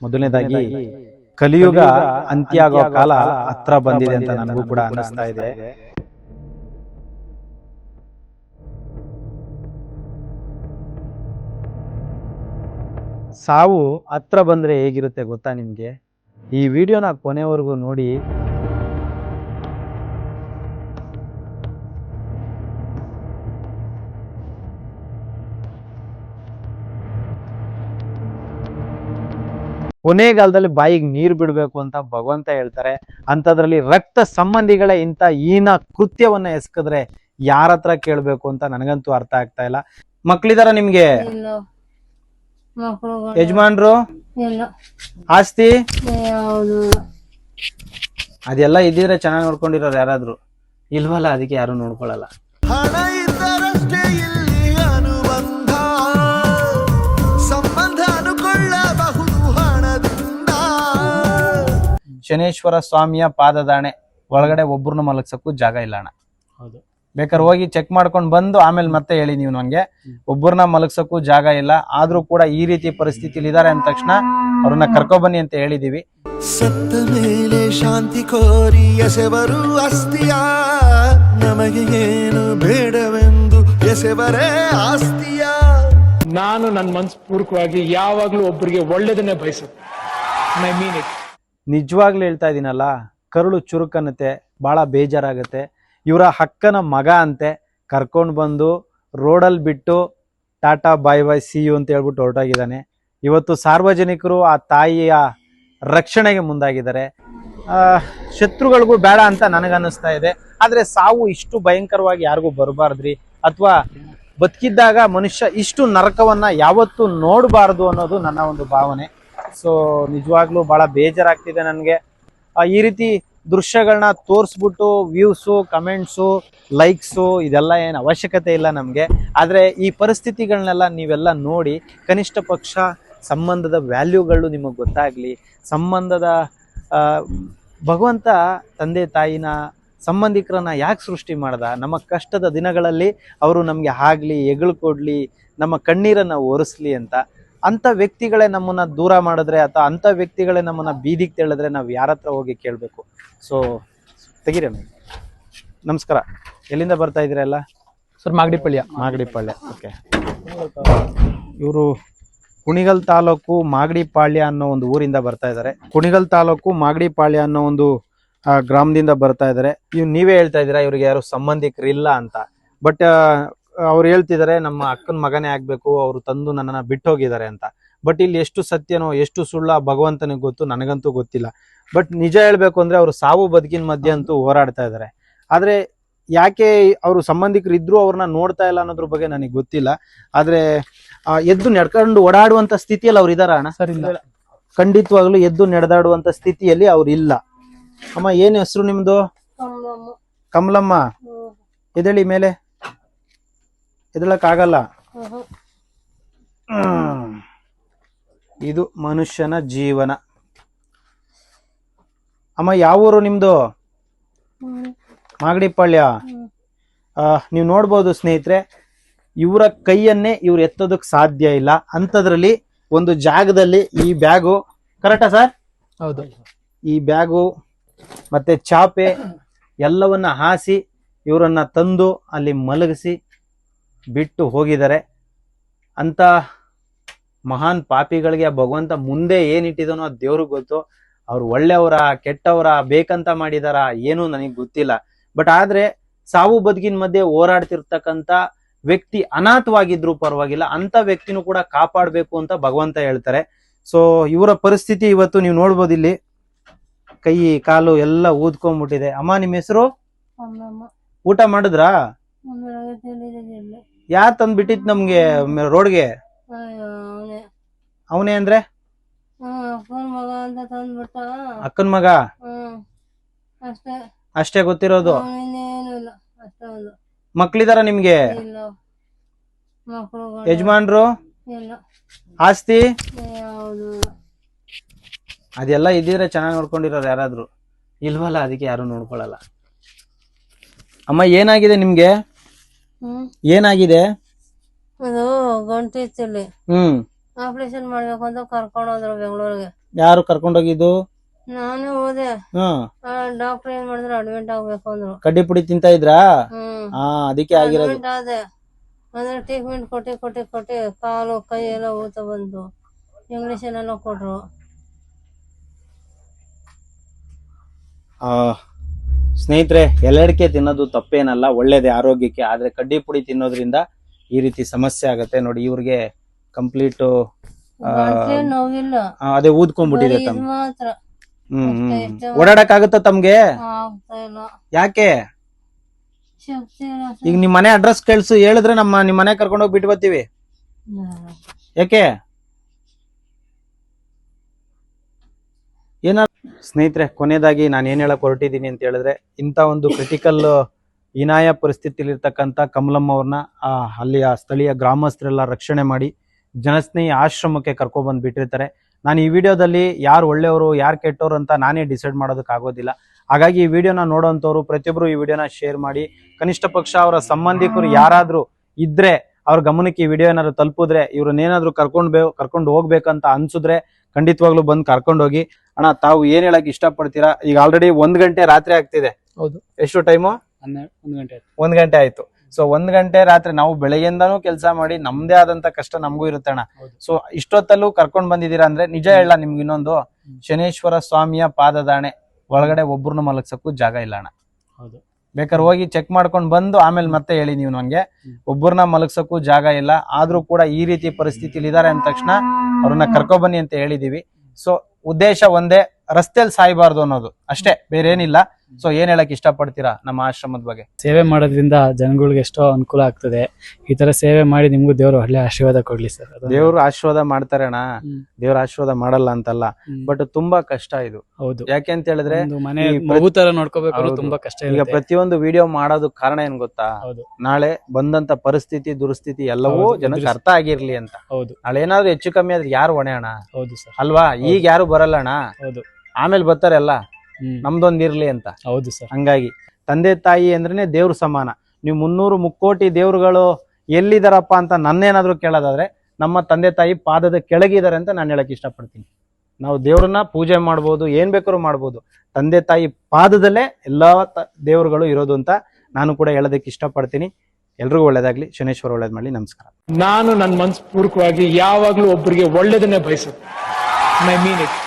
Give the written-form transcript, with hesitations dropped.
ಮೊದಲನೇದಾಗಿ ಕಲಿಯುಗ ಅಂತ್ಯ ಆಗೋ ಕಾಲ ಹತ್ರ ಬಂದಿದೆ ಅಂತ ನನಗೂ ಕೂಡ ಅನಿಸ್ತಾ ಇದೆ. ಸಾವು ಹತ್ರ ಬಂದ್ರೆ ಹೇಗಿರುತ್ತೆ ಗೊತ್ತಾ ನಿಮ್ಗೆ? ಈ ವಿಡಿಯೋನ ಕೊನೆವರೆಗೂ ನೋಡಿ. ಕೊನೆಗಾಲದಲ್ಲಿ ಬಾಯಿಗೆ ನೀರು ಬಿಡಬೇಕು ಅಂತ ಭಗವಂತ ಹೇಳ್ತಾರೆ. ಅಂಥದ್ರಲ್ಲಿ ರಕ್ತ ಸಂಬಂಧಿಗಳ ಇಂಥ ಹೀನ ಕೃತ್ಯವನ್ನ ಎಸಕಿದ್ರೆ ಯಾರ ಹತ್ರ ಕೇಳಬೇಕು ಅಂತ ನನಗಂತೂ ಅರ್ಥ ಆಗ್ತಾ ಇಲ್ಲ. ಮಕ್ಳಿದಾರ ನಿಮ್ಗೆ? ಯಜಮಾನ್ರು? ಆಸ್ತಿ ಅದೆಲ್ಲ ಇದ್ದಿದ್ರೆ ಚೆನ್ನಾಗಿ ನೋಡ್ಕೊಂಡಿರೋರು ಯಾರಾದ್ರು ಇಲ್ವಲ್ಲ, ಅದಕ್ಕೆ ಯಾರು ನೋಡ್ಕೊಳಲ್ಲ. ಶನೇಶ್ವರ ಸ್ವಾಮಿಯ ಪಾದದಾಣೆ ಒಳಗಡೆ ಒಬ್ಬರನ್ನ ಮಲಗ್ಸಕ್ಕೂ ಜಾಗ ಇಲ್ಲ ಅಣ್ಣ. ಹೌದು, ಬೇಕಾದ್ರೆ ಹೋಗಿ ಚೆಕ್ ಮಾಡ್ಕೊಂಡು ಬಂದು ಆಮೇಲೆ ಮತ್ತೆ ಹೇಳಿ ನೀವು ನಂಗೆ. ಒಬ್ಬರನ್ನ ಮಲಗ್ಸಕ್ಕೂ ಜಾಗ ಇಲ್ಲ. ಆದ್ರೂ ಕೂಡ ಈ ರೀತಿ ಪರಿಸ್ಥಿತಿಲಿ ಇದಾರೆ ಅಂದ ತಕ್ಷಣ ಅವ್ರನ್ನ ಕರ್ಕೊಬನ್ನಿ ಅಂತ ಹೇಳಿದೀವಿ. ಸತ್ತ ಮೇಲೆ ಶಾಂತಿ ಕೋರಿ ಎಸೆವರು ಅಸ್ತಿಯ, ನಮಗೆ ಏನು ಬೇಡವೆಂದು ಎಸೆವರೇ ಆಸ್ತಿಯ. ನಾನು ನನ್ನ ಮನಸ್ಪೂರ್ವಕವಾಗಿ ಯಾವಾಗ್ಲೂ ಒಬ್ಬರಿಗೆ ಒಳ್ಳೇದನ್ನೇ ಬಯಸುತ್ತೆ. I mean it. ನಿಜವಾಗ್ಲೂ ಹೇಳ್ತಾ ಇದೀನಲ್ಲ, ಕರುಳು ಚುರುಕನ್ನತ್ತೆ, ಬಹಳ ಬೇಜಾರಾಗತ್ತೆ. ಇವರ ಅಕ್ಕನ ಮಗ ಅಂತೆ, ಕರ್ಕೊಂಡು ಬಂದು ರೋಡಲ್ಲಿ ಬಿಟ್ಟು ಟಾಟಾ ಬಾಯ್ ಬಾಯ್ ಸಿ ಯು ಅಂತ ಹೇಳ್ಬಿಟ್ಟು ಹೊರಟೋಗಿದ್ದಾನೆ. ಇವತ್ತು ಸಾರ್ವಜನಿಕರು ಆ ತಾಯಿಯ ರಕ್ಷಣೆಗೆ ಮುಂದಾಗಿದ್ದಾರೆ. ಶತ್ರುಗಳಿಗೂ ಬೇಡ ಅಂತ ನನಗನ್ನಿಸ್ತಾ ಇದೆ. ಆದ್ರೆ ಸಾವು ಇಷ್ಟು ಭಯಂಕರವಾಗಿ ಯಾರಿಗೂ ಬರಬಾರ್ದ್ರಿ, ಅಥವಾ ಬದುಕಿದ್ದಾಗ ಮನುಷ್ಯ ಇಷ್ಟು ನರಕವನ್ನ ಯಾವತ್ತೂ ನೋಡಬಾರ್ದು ಅನ್ನೋದು ನನ್ನ ಒಂದು ಭಾವನೆ. ಸೊ ನಿಜವಾಗ್ಲೂ ಬಹಳ ಬೇಜಾರಾಗ್ತಿದೆ ನನಗೆ. ಈ ರೀತಿ ದೃಶ್ಯಗಳನ್ನ ತೋರಿಸ್ಬಿಟ್ಟು ವ್ಯೂಸು, ಕಮೆಂಟ್ಸು, ಲೈಕ್ಸು ಇದೆಲ್ಲ ಏನು ಅವಶ್ಯಕತೆ ಇಲ್ಲ ನಮಗೆ. ಆದರೆ ಈ ಪರಿಸ್ಥಿತಿಗಳನ್ನೆಲ್ಲ ನೀವೆಲ್ಲ ನೋಡಿ ಕನಿಷ್ಠ ಪಕ್ಷ ಸಂಬಂಧದ ವ್ಯಾಲ್ಯೂಗಳು ನಿಮಗೆ ಗೊತ್ತಾಗಲಿ. ಸಂಬಂಧದ ಭಗವಂತ ತಂದೆ ತಾಯಿನ ಸಂಬಂಧಿಕರನ್ನ ಯಾಕೆ ಸೃಷ್ಟಿ ಮಾಡ್ದ? ನಮ್ಮ ಕಷ್ಟದ ದಿನಗಳಲ್ಲಿ ಅವರು ನಮಗೆ ಆಗ್ಲಿ, ಹೆಗಳು ಕೊಡ್ಲಿ, ನಮ್ಮ ಕಣ್ಣೀರನ್ನು ಒರೆಸ್ಲಿ ಅಂತ. ಅಂಥ ವ್ಯಕ್ತಿಗಳೇ ನಮ್ಮನ್ನ ದೂರ ಮಾಡಿದ್ರೆ ಅಥವಾ ಅಂಥ ವ್ಯಕ್ತಿಗಳೇ ನಮ್ಮನ್ನ ಬೀದಿಗೆ ತೆಳೆದ್ರೆ ನಾವು ಯಾರ ಹತ್ರ ಹೋಗಿ ಕೇಳಬೇಕು? ಸೊ ತೆಗೀರಿ. ನಮಸ್ಕಾರ. ಎಲ್ಲಿಂದ ಬರ್ತಾ ಇದ್ದೀರಾ ಎಲ್ಲ? ಸರ್, ಮಾಗಡಿಪಳ್ಳಿ. ಓಕೆ. ಇವರು ಕುಣಿಗಲ್ ತಾಲೂಕು ಮಾಗಡಿಪಾಳ್ಯ ಅನ್ನೋ ಒಂದು ಊರಿಂದ ಬರ್ತಾ ಇದ್ದಾರೆ. ಕುಣಿಗಲ್ ತಾಲೂಕು ಮಾಗಡಿಪಾಳ್ಯ ಅನ್ನೋ ಒಂದು ಗ್ರಾಮದಿಂದ ಬರ್ತಾ ಇದ್ದಾರೆ. ನೀವೇ ಹೇಳ್ತಾ ಇದ್ದೀರಾ ಇವ್ರಿಗೆ ಯಾರು ಸಂಬಂಧಿಕರಿಲ್ಲ ಅಂತ. ಬಟ್ ಅವ್ರು ಹೇಳ್ತಿದ್ದಾರೆ ನಮ್ಮ ಅಕ್ಕನ ಮಗನೇ ಆಗ್ಬೇಕು, ಅವರು ತಂದು ನನ್ನನ್ನ ಬಿಟ್ಟು ಹೋಗಿದ್ದಾರೆ ಅಂತ. ಬಟ್ ಇಲ್ಲಿ ಎಷ್ಟು ಸತ್ಯನೋ ಎಷ್ಟು ಸುಳ್ಳ ಭಗವಂತನಿಗೆ ಗೊತ್ತು, ನನಗಂತೂ ಗೊತ್ತಿಲ್ಲ. ಬಟ್ ನಿಜ ಹೇಳ್ಬೇಕು ಅಂದ್ರೆ ಅವರು ಸಾವು ಬದುಕಿನ ಮಧ್ಯೆ ಅಂತೂ ಹೋರಾಡ್ತಾ ಇದ್ದಾರೆ. ಆದ್ರೆ ಯಾಕೆ ಅವರು ಸಂಬಂಧಿಕರು ಇದ್ರು ಅವ್ರನ್ನ ನೋಡ್ತಾ ಇಲ್ಲ ಅನ್ನೋದ್ರ ಬಗ್ಗೆ ನನಗೆ ಗೊತ್ತಿಲ್ಲ. ಆದ್ರೆ ಎದ್ದು ನಡ್ಕೊಂಡು ಓಡಾಡುವಂತ ಸ್ಥಿತಿಯಲ್ಲಿ ಅವ್ರು ಇದಾರ ಅಣ್ಣ? ಸರ್, ಇಲ್ಲ. ಖಂಡಿತವಾಗ್ಲೂ ಎದ್ದು ನಡೆದಾಡುವಂತ ಸ್ಥಿತಿಯಲ್ಲಿ ಅವ್ರು ಇಲ್ಲ. ಅಮ್ಮ, ಏನ್ ಹೆಸರು ನಿಮ್ದು? ಕಮಲಮ್ಮ. ಎದಳಿ ಮೇಲೆ, ಎದಳಕ್ ಆಗಲ್ಲ. ಇದು ಮನುಷ್ಯನ ಜೀವನ. ಅಮ್ಮ, ಯಾವ ಊರು ನಿಮ್ದು? ಮಾಗಡಿಪಾಳ್ಯ. ನೀವು ನೋಡ್ಬೋದು ಸ್ನೇಹಿತರೆ, ಇವರ ಕೈಯನ್ನೇ ಇವ್ರು ಎತ್ತೋದಕ್ ಸಾಧ್ಯ ಇಲ್ಲ. ಅಂಥದ್ರಲ್ಲಿ ಒಂದು ಜಾಗದಲ್ಲಿ ಈ ಬ್ಯಾಗು, ಕರೆಕ್ಟಾ ಸರ್? ಹೌದು. ಈ ಬ್ಯಾಗು ಮತ್ತೆ ಚಾಪೆ ಎಲ್ಲವನ್ನ ಹಾಸಿ ಇವರನ್ನ ತಂದು ಅಲ್ಲಿ ಮಲಗಿಸಿ ಬಿಟ್ಟು ಹೋಗಿದ್ದಾರೆ. ಅಂತ ಮಹಾನ್ ಪಾಪಿಗಳಿಗೆ ಭಗವಂತ ಮುಂದೆ ಏನಿಟ್ಟಿದನೋ ಅದು ದೇವ್ರಿಗೆ ಗೊತ್ತು. ಅವ್ರು ಒಳ್ಳೆಯವರ ಕೆಟ್ಟವರ ಬೇಕಂತ ಮಾಡಿದಾರ ಏನು ನನಗೆ ಗೊತ್ತಿಲ್ಲ. ಬಟ್ ಆದ್ರೆ ಸಾವು ಬದುಕಿನ ಮಧ್ಯೆ ಹೋರಾಡ್ತಿರ್ತಕ್ಕಂಥ ವ್ಯಕ್ತಿ ಅನಾಥವಾಗಿದ್ರು ಪರವಾಗಿಲ್ಲ, ಅಂತ ವ್ಯಕ್ತಿನೂ ಕೂಡ ಕಾಪಾಡಬೇಕು ಅಂತ ಭಗವಂತ ಹೇಳ್ತಾರೆ. ಸೊ ಇವರ ಪರಿಸ್ಥಿತಿ ಇವತ್ತು ನೀವು ನೋಡ್ಬೋದು. ಇಲ್ಲಿ ಕೈ ಕಾಲು ಎಲ್ಲ ಊದ್ಕೊಂಡ್ಬಿಟ್ಟಿದೆ. ಅಮ್ಮ, ನಿಮ್ಮ ಹೆಸರು? ಊಟ ಮಾಡಿದ್ರಾ? ಯಾರ್ ತಂದ್ ಬಿಟ್ಟಿತ್ ನಮ್ಗೆ ರೋಡ್ಗೆ? ಅವನೇ ಅಂದ್ರೆ ಅಕ್ಕನ್ ಮಗ ಅಷ್ಟೇ ಗೊತ್ತಿರೋದು? ಮಕ್ಳಿದಾರ ನಿಮ್ಗೆ? ಯಜಮಾನ್ರು? ಆಸ್ತಿ ಅದೆಲ್ಲ ಇದ್ದಿದ್ರೆ ಚೆನ್ನಾಗಿ ನೋಡ್ಕೊಂಡಿರೋರು ಯಾರಾದ್ರು ಇಲ್ವಲ್ಲ, ಅದಕ್ಕೆ ಯಾರು ನೋಡ್ಕೊಳಲ್ಲ. ಅಮ್ಮ, ಏನಾಗಿದೆ ನಿಮ್ಗೆ? ಏನಾಗಿದೆ? ಅದು ಗಂಟಿತ್ತಲ್ಲಿ ಆಪರೇಷನ್ ಮಾಡ್ಬೇಕು ಅಂತ ಕರ್ಕೊಂಡು ಹೋದ್ರು ಬೆಂಗಳೂರಿಗೆ. ಯಾರು ಕರ್ಕೊಂಡೋಗಿದ್ದು? ನಾನೇ ಹೋದೆ. ಹ್ಮ್. ಡಾಕ್ಟರ್ ಏನ್ ಮಾಡಿದ್ರು ಅಡ್ಮಿಟ್ ಆಗ್ಬೇಕು ಅಂದ್ರು. ಕಡ್ಡಿ ಪುಡಿ ತಿಂತಾ ಇದ್ರಾ? ಹ್ಮ್. ಅದಕ್ಕೆ ಆಗಿರೋದು. ಅಡ್ಮಿಟ್ ಆದೆ. ಅಂದ್ರೆ ಟ್ರೀಟ್ಮೆಂಟ್ ಕೊಟ್ಟಿ ಕಾಲು ಕೈ ಎಲ್ಲ ಊತ ಬಂತು. ಇಂಗ್ಲಿಷನ್ ಎಲ್ಲ ಕೊಟ್ರು. ಸ್ನೇಹಿತರೆ, ಎಲೆಡಿಕೆ ತಿನ್ನೋದು ತಪ್ಪೇನಲ್ಲ, ಒಳ್ಳೇದೇ ಆರೋಗ್ಯಕ್ಕೆ. ಆದ್ರೆ ಕಡ್ಡಿ ಪುಡಿ ತಿನ್ನೋದ್ರಿಂದ ಈ ರೀತಿ ಸಮಸ್ಯೆ ಆಗತ್ತೆ. ನೋಡಿ, ಇವ್ರಿಗೆ ಕಂಪ್ಲೀಟ್ ಗಂಟ್ಲೇ ನೋವಿಲ್ಲ. ಅದೇ ಊದ್ಕೊಂಡ್ಬಿಟ್ಟಿದೆ ಬರೀ ಇದ್ ಮಾತ್ರ ಓಡಾಡಕ್ ಆಗುತ್ತ ತಮ್ಗೆ? ಆಗ್ತಾ ಇಲ್ಲ. ಯಾಕೆ? ಶಕ್ತಿ ಇಲ್ಲ ಸರ್. ಈಗ ನಿಮ್ ಮನೆ ಅಡ್ರೆಸ್ ಕಳ್ಸು, ಹೇಳಿದ್ರೆ ನಿಮ್ ಮನೆ ಕರ್ಕೊಂಡೋಗಿ ಬಿಟ್ಟು ಬರ್ತೀವಿ. ಯಾಕೆ? ಸ್ನೇಹಿತರೆ, ಕೊನೆಯದಾಗಿ ನಾನು ಏನ್ ಹೇಳಕ್ ಹೊರಟಿದ್ದೀನಿ ಅಂತ ಹೇಳಿದ್ರೆ, ಇಂಥ ಒಂದು ಕ್ರಿಟಿಕಲ್ ಹೀನಾಯ ಪರಿಸ್ಥಿತಿಲಿರ್ತಕ್ಕಂಥ ಕಮಲಮ್ಮ ಅವ್ರನ್ನ ಅಲ್ಲಿಯ ಸ್ಥಳೀಯ ಗ್ರಾಮಸ್ಥರೆಲ್ಲ ರಕ್ಷಣೆ ಮಾಡಿ ಜನಸ್ನೇಹಿ ಆಶ್ರಮಕ್ಕೆ ಕರ್ಕೊಂಡ್ಬಂದು ಬಿಟ್ಟಿರ್ತಾರೆ. ನಾನು ಈ ವಿಡಿಯೋದಲ್ಲಿ ಯಾರು ಒಳ್ಳೆಯವರು ಯಾರು ಕೆಟ್ಟವರು ಅಂತ ನಾನೇ ಡಿಸೈಡ್ ಮಾಡೋದಕ್ಕಾಗೋದಿಲ್ಲ. ಹಾಗಾಗಿ ಈ ವಿಡಿಯೋನ ನೋಡೋಂಥವ್ರು ಪ್ರತಿಯೊಬ್ಬರು ಈ ವಿಡಿಯೋನ ಶೇರ್ ಮಾಡಿ. ಕನಿಷ್ಠ ಪಕ್ಷ ಅವರ ಸಂಬಂಧಿಕರು ಯಾರಾದ್ರೂ ಇದ್ರೆ ಅವ್ರ ಗಮನಕ್ಕೆ ಈ ವಿಡಿಯೋ ಏನಾದ್ರು ತಲುಪಿದ್ರೆ, ಇವ್ರನ್ನೇನಾದ್ರು ಕರ್ಕೊಂಡು ಹೋಗ್ಬೇಕಂತ ಅನ್ಸಿದ್ರೆ ಖಂಡಿತವಾಗ್ಲೂ ಬಂದು ಕರ್ಕೊಂಡು ಹೋಗಿ. ಅಣ್ಣ, ತಾವು ಏನ್ ಹೇಳಕ್ ಇಷ್ಟಪಡ್ತೀರಾ? ಈಗ ಆಲ್ರೆಡಿ 1 ಗಂಟೆ ರಾತ್ರಿ ಆಗ್ತಿದೆ. ಹೌದು. ಎಷ್ಟು ಟೈಮು? 1 ಗಂಟೆ. 1 ಗಂಟೆ ಆಯ್ತು. ಸೊ 1 ಗಂಟೆ ರಾತ್ರಿ ನಾವು ಬೆಳಗ್ಗೆಯಿಂದಾನು ಕೆಲಸ ಮಾಡಿ ನಮ್ದೇ ಆದಂತ ಕಷ್ಟ ನಮಗೂ ಇರುತ್ತೆ ಅಣ್ಣ. ಸೊ ಇಷ್ಟೊತ್ತಲ್ಲೂ ಕರ್ಕೊಂಡ್ ಬಂದಿದ್ದೀರಾ ಅಂದ್ರೆ ನಿಜ ಹೇಳ, ನಿಮ್ಗೆ ಇನ್ನೊಂದು ಶನೇಶ್ವರ ಸ್ವಾಮಿಯ ಪಾದದಾಣೆ, ಒಳಗಡೆ ಒಬ್ರನ್ನ ಮಲಗ್ಸಕ್ಕೂ ಜಾಗ ಇಲ್ಲ ಅಣ್ಣ. ಹೌದು. ಬೇಕಾದ್ರೆ ಹೋಗಿ ಚೆಕ್ ಮಾಡ್ಕೊಂಡು ಬಂದು ಆಮೇಲೆ ಮತ್ತೆ ಹೇಳಿ ನೀವು ನನ್ಗೆ. ಒಬ್ಬರನ್ನ ಮಲಗ್ಸಕ್ಕೂ ಜಾಗ ಇಲ್ಲ. ಆದ್ರೂ ಕೂಡ ಈ ರೀತಿ ಪರಿಸ್ಥಿತಿಲಿ ಇದಾರೆ ಅಂದ ತಕ್ಷಣ ಅವ್ರನ್ನ ಕರ್ಕೊಬನ್ನಿ ಅಂತ ಹೇಳಿದೀವಿ. ಸೊ ಉದ್ದೇಶ ಒಂದೇ, ರಸ್ತೆಯಲ್ಲಿ ಸಾಯ್ಬಾರ್ದು ಅನ್ನೋದು ಅಷ್ಟೇ, ಬೇರೆ ಏನಿಲ್ಲ. ಸೊ ಏನ್ ಹೇಳಕ್ ಇಷ್ಟಪಡ್ತೀರಾ ನಮ್ಮ ಆಶ್ರಮದ ಬಗ್ಗೆ? ಸೇವೆ ಮಾಡೋದ್ರಿಂದ ಜನಗಳಿಗೆ ಎಷ್ಟೋ ಅನುಕೂಲ ಆಗ್ತದೆ. ಈ ತರ ಸೇವೆ ಮಾಡಿ ನಿಮ್ಗೂ ದೇವರು ಒಳ್ಳೆ ಆಶೀರ್ವಾದ ಕೊಡ್ಲಿ ಸರ್. ದೇವ್ರು ಆಶೀರ್ವಾದ ಮಾಡ್ತಾರೆ ಅಣ್ಣ, ದೇವ್ರ ಆಶೀರ್ವಾದ ಮಾಡಲ್ಲ ಅಂತಲ್ಲ. ಬಟ್ ತುಂಬಾ ಕಷ್ಟ ಇದು. ಹೌದು. ಯಾಕೆ ಅಂತ ಹೇಳಿದ್ರೆ, ಮನೆ ಮಗು ತರ ನೋಡ್ಕೋಬೇಕು, ತುಂಬಾ ಕಷ್ಟ. ಈಗ ಪ್ರತಿಯೊಂದು ವಿಡಿಯೋ ಮಾಡೋದಕ್ ಕಾರಣ ಏನ್ ಗೊತ್ತಾ? ನಾಳೆ ಬಂದಂತ ಪರಿಸ್ಥಿತಿ ದುರಸ್ಥಿತಿ ಎಲ್ಲವೂ ಜನಕ್ಕೆ ಅರ್ಥ ಆಗಿರ್ಲಿ ಅಂತ. ಹೌದು. ನಾಳೆ ಏನಾದ್ರು ಹೆಚ್ಚು ಕಮ್ಮಿ ಆದ್ರೆ ಯಾರು ಹೊಣೆ ಅಣ್ಣ? ಹೌದು ಸರ್. ಅಲ್ವಾ? ಈಗ ಯಾರು ಬರಲ್ಲ ಅಣ್ಣ. ಹೌದು. ಆಮೇಲೆ ಬರ್ತಾರೆ ಎಲ್ಲ ನಮ್ದೊಂದ್ ಇರ್ಲಿ ಅಂತ. ಹೌದು ಸರ್. ಹಂಗಾಗಿ ತಂದೆ ತಾಯಿ ಅಂದ್ರೇನೆ ದೇವ್ರ ಸಮಾನ. ನೀವು 300 ಮುಕ್ಕೋಟಿ ದೇವ್ರುಗಳು ಎಲ್ಲಿದಾರಪ್ಪ ಅಂತ ನನ್ನೇನಾದ್ರು ಕೇಳೋದಾದ್ರೆ, ನಮ್ಮ ತಂದೆ ತಾಯಿ ಪಾದದ ಕೆಳಗಿದ್ದಾರೆ ಅಂತ ನಾನು ಹೇಳಕ್ ಇಷ್ಟಪಡ್ತೀನಿ. ನಾವು ದೇವ್ರನ್ನ ಪೂಜೆ ಮಾಡ್ಬೋದು, ಏನ್ ಬೇಕಾದ್ರೂ ಮಾಡ್ಬೋದು, ತಂದೆ ತಾಯಿ ಪಾದದಲ್ಲೇ ಎಲ್ಲಾ ದೇವ್ರುಗಳು ಇರೋದು ಅಂತ ನಾನು ಕೂಡ ಹೇಳೋದಕ್ಕೆ ಇಷ್ಟಪಡ್ತೀನಿ. ಎಲ್ರಿಗೂ ಒಳ್ಳೇದಾಗ್ಲಿ. ಶನೇಶ್ವರ ಒಳ್ಳೇದ್ ಮಾಡ್ಲಿ. ನಮಸ್ಕಾರ. ನಾನು ನನ್ನ ಮನಸ್ಪೂರ್ವಕವಾಗಿ ಯಾವಾಗ್ಲೂ ಒಬ್ಬರಿಗೆ ಒಳ್ಳೇದನ್ನೇ ಬಯಸುತ್ತೆ. I mean it.